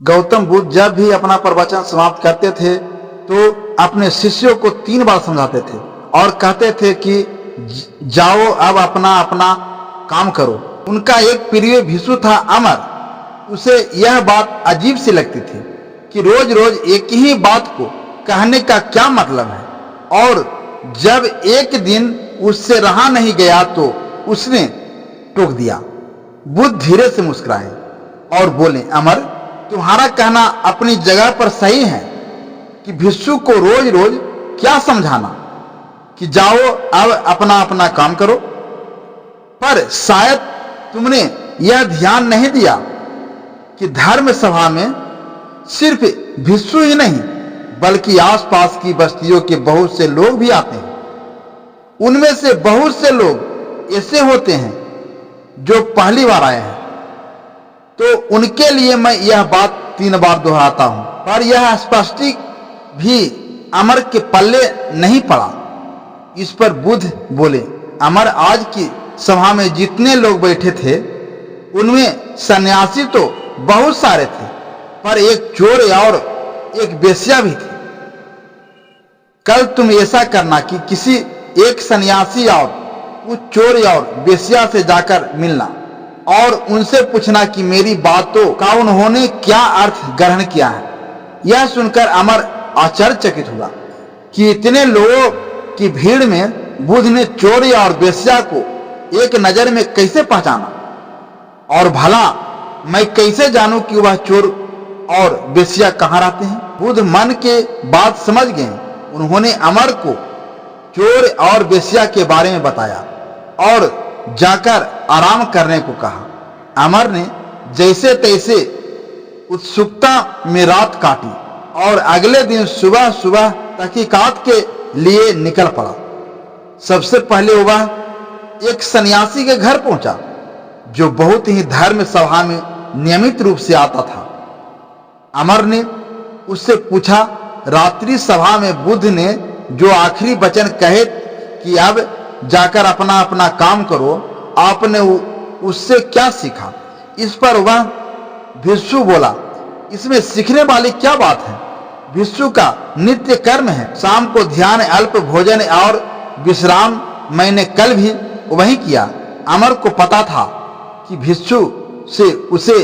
गौतम बुद्ध जब भी अपना प्रवचन समाप्त करते थे तो अपने शिष्यों को 3 बार समझाते थे और कहते थे कि जाओ अब अपना अपना काम करो। उनका एक प्रिय भिक्षु था अमर। उसे यह बात अजीब सी लगती थी कि रोज रोज एक ही बात को कहने का क्या मतलब है, और जब एक दिन उससे रहा नहीं गया तो उसने टोक दिया। बुद्ध धीरे से मुस्कुराए और बोले, अमर, तुम्हारा कहना अपनी जगह पर सही है कि भिक्षु को रोज रोज क्या समझाना कि जाओ अब अपना अपना काम करो, पर शायद तुमने यह ध्यान नहीं दिया कि धर्म सभा में सिर्फ भिक्षु ही नहीं बल्कि आसपास की बस्तियों के बहुत से लोग भी आते हैं। उनमें से बहुत से लोग ऐसे होते हैं जो पहली बार आए हैं, तो उनके लिए मैं यह बात 3 बार दोहराता हूं। पर यह स्पष्टी भी अमर के पल्ले नहीं पड़ा। इस पर बुद्ध बोले, अमर, आज की सभा में जितने लोग बैठे थे उनमें सन्यासी तो बहुत सारे थे, पर एक चोर और एक वेश्या भी थी। कल तुम ऐसा करना कि किसी एक सन्यासी और उस चोर और वेश्या से जाकर मिलना और उनसे पूछना कि मेरी बातों का उन्होंने क्या अर्थ ग्रहण किया है। यह सुनकर अमर आश्चर्यचकित हुआ कि इतने लोगों की भीड़ में बुद्ध ने चोर और वेश्या को एक नजर में कैसे पहचाना, और भला मैं कैसे जानूं कि वह चोर और वेश्या कहाँ रहते हैं। बुद्ध मन के बात समझ गए। उन्होंने अमर को चोर और वेश्या के बारे में बताया और जाकर आराम करने को कहा। अमर ने जैसे तैसे उत्सुकता में रात काटी और अगले दिन सुबह सुबह तहकीकात के लिए निकल पड़ा। सबसे पहले वह एक सन्यासी के घर पहुंचा जो बहुत ही धर्म सभा में नियमित रूप से आता था। अमर ने उससे पूछा, रात्रि सभा में बुद्ध ने जो आखिरी वचन कहे कि अब जाकर अपना अपना काम करो, आपने उससे क्या सीखा। इस पर वह भिक्षु बोला, इसमें सीखने वाली क्या बात है। भिक्षु का नित्य कर्म है। शाम को ध्यान, अल्प भोजन और विश्राम। मैंने कल भी वही किया। अमर को पता था कि भिक्षु से उसे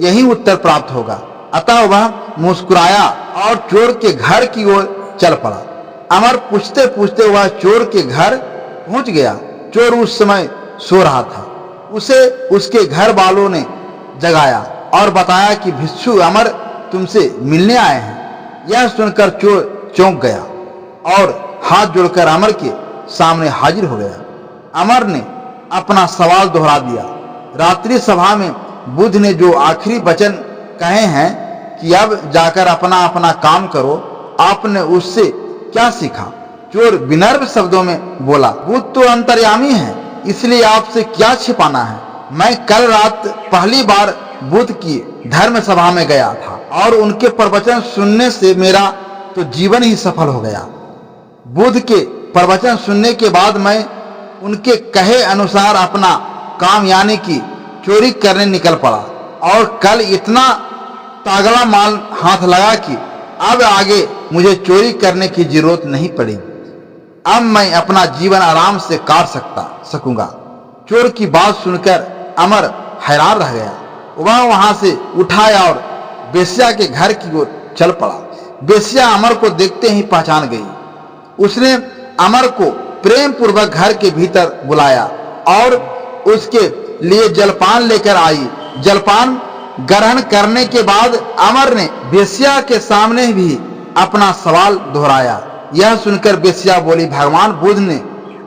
यही उत्तर प्राप्त होगा, अतः वह मुस्कुराया और चोर के घर की ओर चल पड़ा। अमर पूछते पूछते वह चोर के घर पहुंच गया। चोर उस समय सो रहा था। उसे उसके घर वालों ने जगाया और बताया कि भिक्षु अमर तुमसे मिलने आए हैं। यह सुनकर चोर चौंक गया और हाथ जोड़कर अमर के सामने हाजिर हो गया। अमर ने अपना सवाल दोहरा दिया। रात्रि सभा में बुद्ध ने जो आखिरी वचन कहे हैं कि अब जाकर अपना अपना काम करो, आपने उससे क्या सीखा। चोर विनम्र शब्दों में बोला, बुद्ध तो अंतर्यामी है, इसलिए आपसे क्या छिपाना है। मैं कल रात पहली बार बुद्ध की धर्म सभा में गया था और उनके प्रवचन सुनने से मेरा तो जीवन ही सफल हो गया। बुद्ध के प्रवचन सुनने के बाद मैं उनके कहे अनुसार अपना काम यानी कि चोरी करने निकल पड़ा, और कल इतना तगड़ा माल हाथ लगा कि अब आगे मुझे चोरी करने की जरूरत नहीं पड़ेगी। अब मैं अपना जीवन आराम से काट सकूंगा। चोर की बात सुनकर अमर हैरान रह गया। वह वहां से उठा और वेश्या के घर की ओर चल पड़ा। वेश्या अमर को देखते ही पहचान गई। उसने अमर को प्रेम पूर्वक घर के भीतर बुलाया और उसके लिए जलपान लेकर आई। जलपान ग्रहण करने के बाद अमर ने वेश्या के सामने भी अपना सवाल दोहराया। यह सुनकर वेश्या बोली, भगवान बुद्ध ने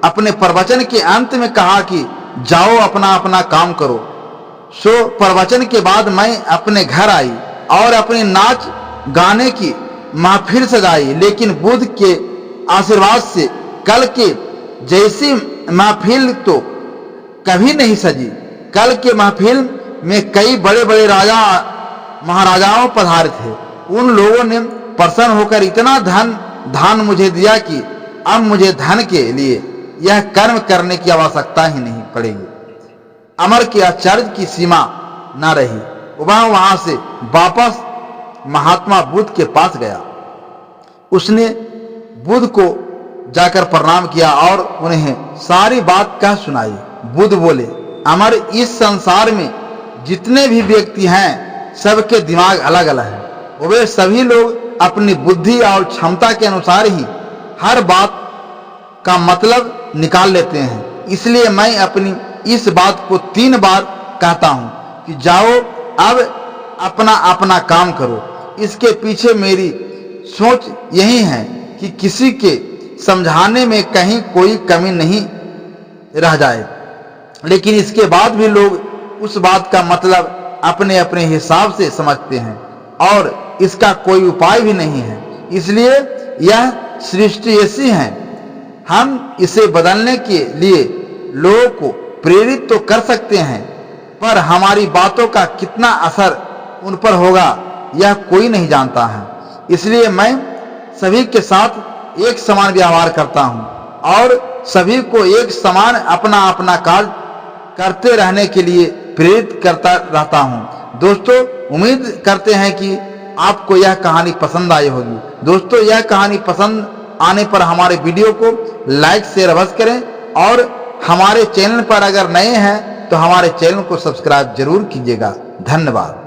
अपने प्रवचन के अंत में कहा कि जाओ अपना अपना काम करो। सो प्रवचन के बाद मैं अपने घर आई और अपनी नाच गाने की महफिल सजाई, लेकिन बुद्ध के आशीर्वाद से कल के जैसी महफिल तो कभी नहीं सजी। कल के महफिल में कई बड़े बड़े राजा महाराजाओं पधारे थे। उन लोगों ने प्रसन्न होकर इतना धन मुझे दिया कि अब मुझे धन के लिए यह कर्म करने की आवश्यकता ही नहीं पड़ेगी। अमर के आश्चर्य की सीमा न रही। वह वहां से वापस महात्मा बुद्ध के पास गया। उसने बुद्ध को जाकर प्रणाम किया और उन्हें सारी बात कह सुनाई। बुद्ध बोले, अमर इस संसार में जितने भी व्यक्ति हैं सबके दिमाग अलग अलग हैं। वे सभी लोग अपनी बुद्धि और क्षमता के अनुसार ही हर बात का मतलब निकाल लेते हैं। इसलिए मैं अपनी इस बात को 3 बार कहता हूं कि जाओ अब अपना अपना काम करो। इसके पीछे मेरी सोच यही है कि किसी के समझाने में कहीं कोई कमी नहीं रह जाए, लेकिन इसके बाद भी लोग उस बात का मतलब अपने अपने हिसाब से समझते हैं और इसका कोई उपाय भी नहीं है। इसलिए यह सृष्टि ऐसी है, हम इसे बदलने के लिए लोगों को प्रेरित तो कर सकते हैं, पर हमारी बातों का कितना असर उन पर होगा यह कोई नहीं जानता है। इसलिए मैं सभी के साथ एक समान व्यवहार करता हूं और सभी को एक समान अपना अपना कार्य करते रहने के लिए प्रेरित करता रहता हूं। दोस्तों, उम्मीद करते हैं कि आपको यह कहानी पसंद आई होगी। दोस्तों, यह कहानी पसंद आने पर हमारे वीडियो को लाइक शेयर अवश्य करें और हमारे चैनल पर अगर नए हैं तो हमारे चैनल को सब्सक्राइब जरूर कीजिएगा। धन्यवाद।